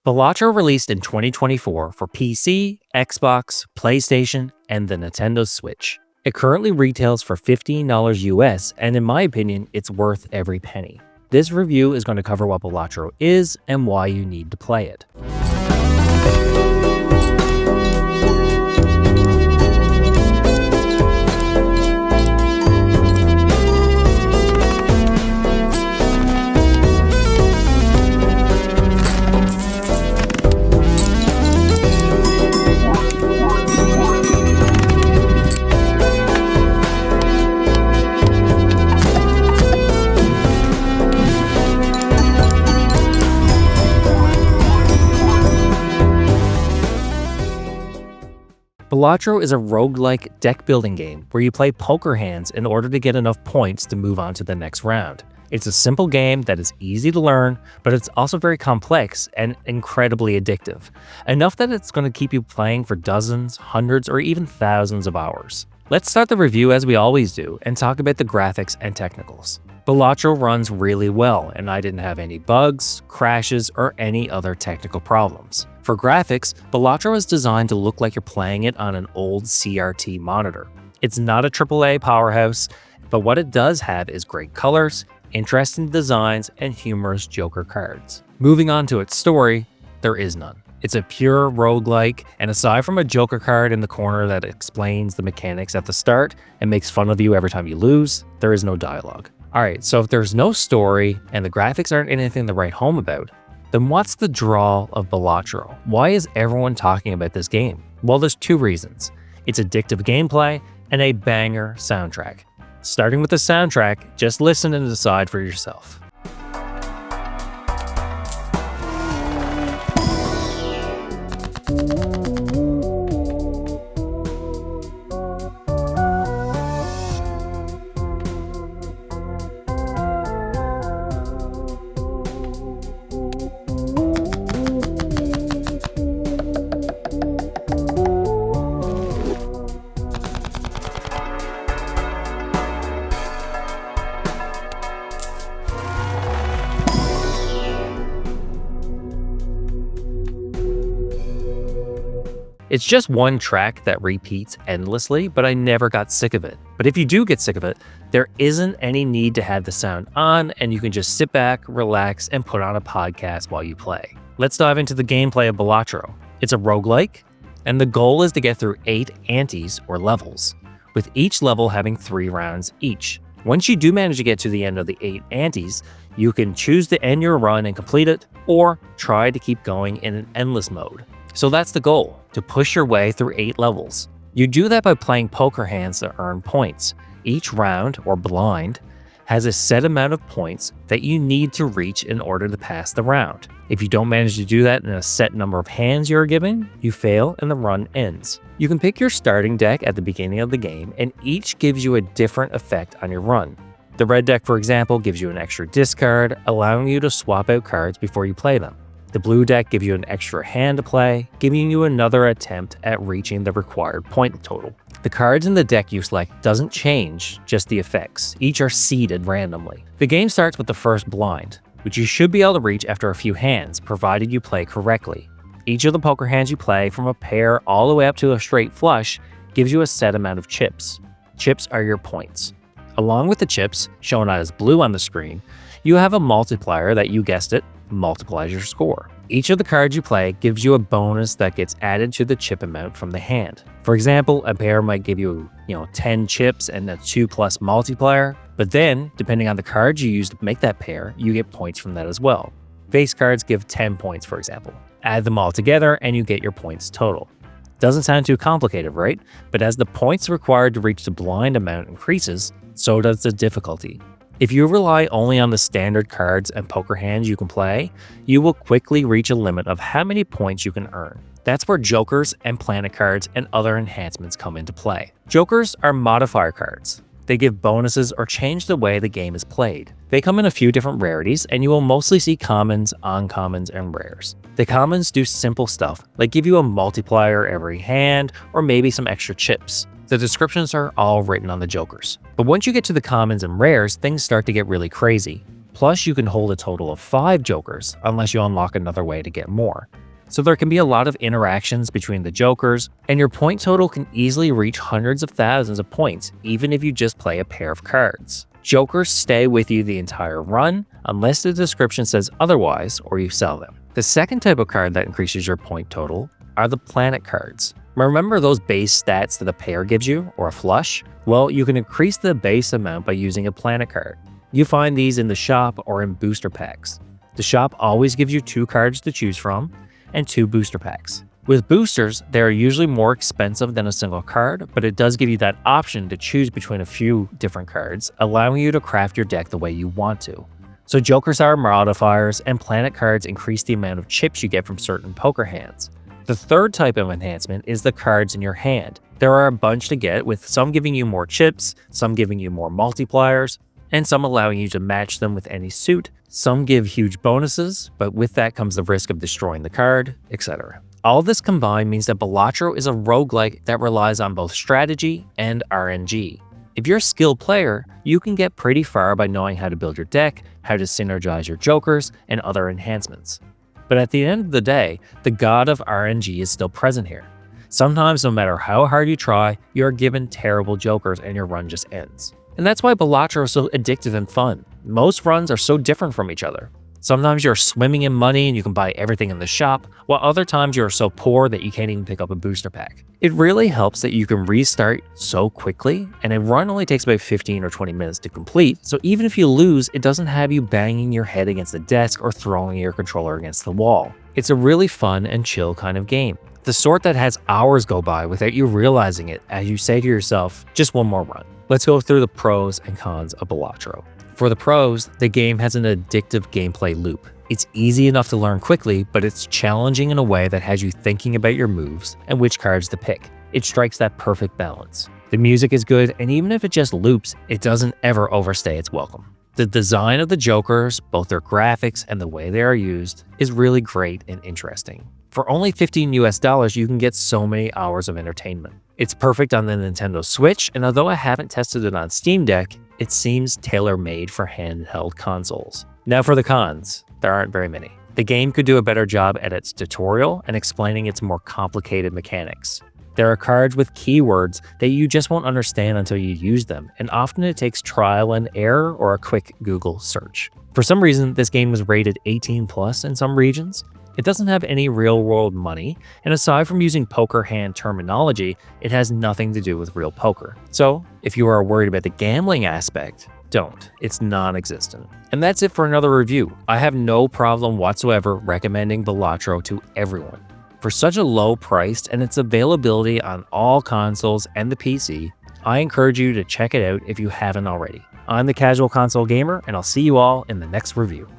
Balatro released in 2024 for PC, Xbox, PlayStation, and the Nintendo Switch. It currently retails for $15 US, and in my opinion, it's worth every penny. This review is going to cover what Balatro is and why you need to play it. Balatro is a roguelike deck building game where you play poker hands in order to get enough points to move on to the next round. It's a simple game that is easy to learn, but it's also very complex and incredibly addictive. Enough that it's going to keep you playing for dozens, hundreds, or even thousands of hours. Let's start the review as we always do and talk about the graphics and technicals. Balatro runs really well, and I didn't have any bugs, crashes, or any other technical problems. For graphics, Balatro is designed to look like you're playing it on an old CRT monitor. It's not a AAA powerhouse, but what it does have is great colors, interesting designs, and humorous Joker cards. Moving on to its story, there is none. It's a pure roguelike, and aside from a Joker card in the corner that explains the mechanics at the start and makes fun of you every time you lose, there is no dialogue. Alright, so if there's no story and the graphics aren't anything to write home about, then what's the draw of Balatro? Why is everyone talking about this game? Well, there's two reasons. It's addictive gameplay and a banger soundtrack. Starting with the soundtrack, just listen and decide for yourself. It's just one track that repeats endlessly, but I never got sick of it. But if you do get sick of it, there isn't any need to have the sound on, and you can just sit back, relax, and put on a podcast while you play. Let's dive into the gameplay of Balatro. It's a roguelike, and the goal is to get through 8 antes or levels, with each level having 3 rounds each. Once you do manage to get to the end of the 8 antes, you can choose to end your run and complete it, or try to keep going in an endless mode. So that's the goal, to push your way through 8 levels. You do that by playing poker hands to earn points. Each round, or blind, has a set amount of points that you need to reach in order to pass the round. If you don't manage to do that in a set number of hands you're given, you fail and the run ends. You can pick your starting deck at the beginning of the game, and each gives you a different effect on your run. The red deck, for example, gives you an extra discard, allowing you to swap out cards before you play them. The blue deck gives you an extra hand to play, giving you another attempt at reaching the required point total. The cards in the deck you select doesn't change, just the effects. Each are seeded randomly. The game starts with the first blind, which you should be able to reach after a few hands, provided you play correctly. Each of the poker hands you play, from a pair all the way up to a straight flush, gives you a set amount of chips. Chips are your points. Along with the chips, shown as blue on the screen, you have a multiplier that, you guessed it, multiplies your score. Each of the cards you play gives you a bonus that gets added to the chip amount from the hand. For example, a pair might give you, 10 chips and a 2+ multiplier, but then, depending on the cards you use to make that pair, you get points from that as well. Face cards give 10 points, for example. Add them all together and you get your points total. Doesn't sound too complicated, right? But as the points required to reach the blind amount increases, so does the difficulty. If you rely only on the standard cards and poker hands you can play, you will quickly reach a limit of how many points you can earn. That's where Jokers and Planet cards and other enhancements come into play. Jokers are modifier cards. They give bonuses or change the way the game is played. They come in a few different rarities, and you will mostly see commons, uncommons, and rares. The commons do simple stuff, like give you a multiplier every hand, or maybe some extra chips. The descriptions are all written on the Jokers. But once you get to the commons and rares, things start to get really crazy. Plus, you can hold a total of 5 jokers, unless you unlock another way to get more. So there can be a lot of interactions between the jokers, and your point total can easily reach hundreds of thousands of points, even if you just play a pair of cards. Jokers stay with you the entire run, unless the description says otherwise or you sell them. The second type of card that increases your point total are the planet cards. Remember those base stats that a pair gives you, or a flush? Well, you can increase the base amount by using a planet card. You find these in the shop or in booster packs. The shop always gives you 2 cards to choose from, and 2 booster packs. With boosters, they are usually more expensive than a single card, but it does give you that option to choose between a few different cards, allowing you to craft your deck the way you want to. So jokers are modifiers, and planet cards increase the amount of chips you get from certain poker hands. The third type of enhancement is the cards in your hand. There are a bunch to get, with some giving you more chips, some giving you more multipliers, and some allowing you to match them with any suit. Some give huge bonuses, but with that comes the risk of destroying the card, etc. All this combined means that Balatro is a roguelike that relies on both strategy and RNG. If you're a skilled player, you can get pretty far by knowing how to build your deck, how to synergize your jokers, and other enhancements. But at the end of the day, the god of RNG is still present here. Sometimes, no matter how hard you try, you are given terrible jokers and your run just ends. And that's why Balatro is so addictive and fun. Most runs are so different from each other. Sometimes you're swimming in money and you can buy everything in the shop, while other times you're so poor that you can't even pick up a booster pack. It really helps that you can restart so quickly, and a run only takes about 15 or 20 minutes to complete, so even if you lose, it doesn't have you banging your head against the desk or throwing your controller against the wall. It's a really fun and chill kind of game. The sort that has hours go by without you realizing it as you say to yourself, just one more run. Let's go through the pros and cons of Balatro. For the pros, the game has an addictive gameplay loop. It's easy enough to learn quickly, but it's challenging in a way that has you thinking about your moves and which cards to pick. It strikes that perfect balance. The music is good, and even if it just loops, it doesn't ever overstay its welcome. The design of the jokers, both their graphics and the way they are used, is really great and interesting. For only $15 US, you can get so many hours of entertainment. It's perfect on the Nintendo Switch, and although I haven't tested it on Steam Deck, it seems tailor-made for handheld consoles. Now for the cons, there aren't very many. The game could do a better job at its tutorial and explaining its more complicated mechanics. There are cards with keywords that you just won't understand until you use them, and often it takes trial and error or a quick Google search. For some reason, this game was rated 18+ in some regions. It doesn't have any real-world money, and aside from using poker hand terminology, it has nothing to do with real poker. So, if you are worried about the gambling aspect, don't. It's non-existent. And that's it for another review. I have no problem whatsoever recommending Balatro to everyone. For such a low price and its availability on all consoles and the PC, I encourage you to check it out if you haven't already. I'm the Casual Console Gamer, and I'll see you all in the next review.